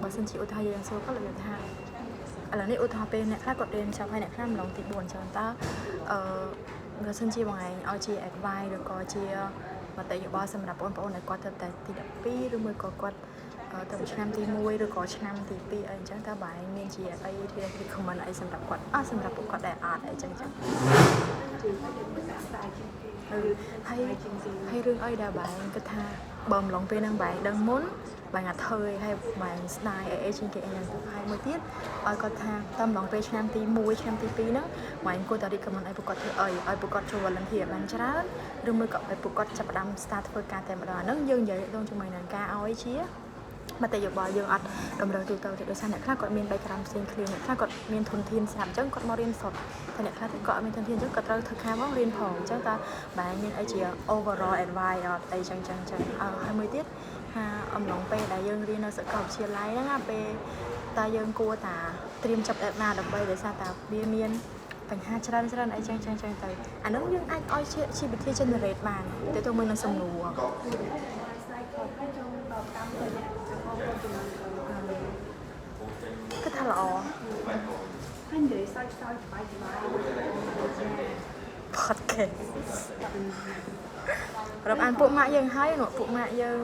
បើសិនជាឧទាហរណ៍យើងសួរគាត់របៀបថាឥឡូវនេះឧទាហរណ៍ពេលអ្នកខ្លះគាត់រៀនចប់ហើយអ្នកខ្លះម្ដងទី4ចឹងតើបើសិនជាបងឯងឲ្យជា advice ឬក៏ជាមតិយោបល់សម្រាប់បងប្អូនដែលគាត់ទៅតែទី12ឬមួយក៏គាត់ទៅឆ្នាំទី1ឬក៏ឆ្នាំទី2អីអញ្ចឹងតើបងឯងមានជាអីជា recommend អីសម្រាប់គាត់សម្រាប់ពួកគាត់ដែលអត់អីចឹងហើយរឿងអីដែលបងគិតថាបើម្លងពេលហ្នឹងបងដឹងមុនបងអត់ធ្វើឲ្យបងស្ដាយអីជាងគេអីហ្នឹងហើយមួយទៀតឲ្យគាត់ថាតើម្លងពេលឆ្នាំទី1ឆ្នាំទី2ហ្នឹងបងគួរតែ recommend ឲ្យពួកគាត់ធ្វើអីឲ្យពួកគាត់ចូល volunteer បានច្រើនឬមួយក៏ឲ្យពួកគាត់ចាប់ផ្ដើម start ធ្វើការតែម្ដងហ្នឹងយើងនិយាយដងជាមួយនឹងការឲ្យជាមតិយោបល់យើងអត់តម្រូវទូទៅទេដោយសារអ្នកខ្លះគាត់មាន background ផ្សេងគ្នាអ្នកខ្លះគាត់មានធនធានស្រាប់អញ្ចឹងគាត់មករៀនសុទ្ធតែអ្នកខ្លះទៀតគាត់អត់មានធនធានអញ្ចឹងគាត់ត្រូវធ្វើការមករៀនផងអញ្ចឹងតើបងមានអីជា overall advice អត់អីចឹងហើយមួយទៀតថាអំឡុងពេលដែលយើងរៀននៅសាកលវិទ្យាល័យហ្នឹងពេលតើយើងគួរតាត្រៀមចាប់ដើមណាដើម្បីដោយសារតែវាមានបញ្ហាច្រើនអីចឹងទៅអានោះយើងអាចឲ្យជាវិធី generate បានទៅទៅមើលនឹងសំណួរគឺថាល្អហើយនិយាយសើចបាយ podcast រាប់អានពួកម៉ាក់យើងហើយពួកម៉ាក់យើង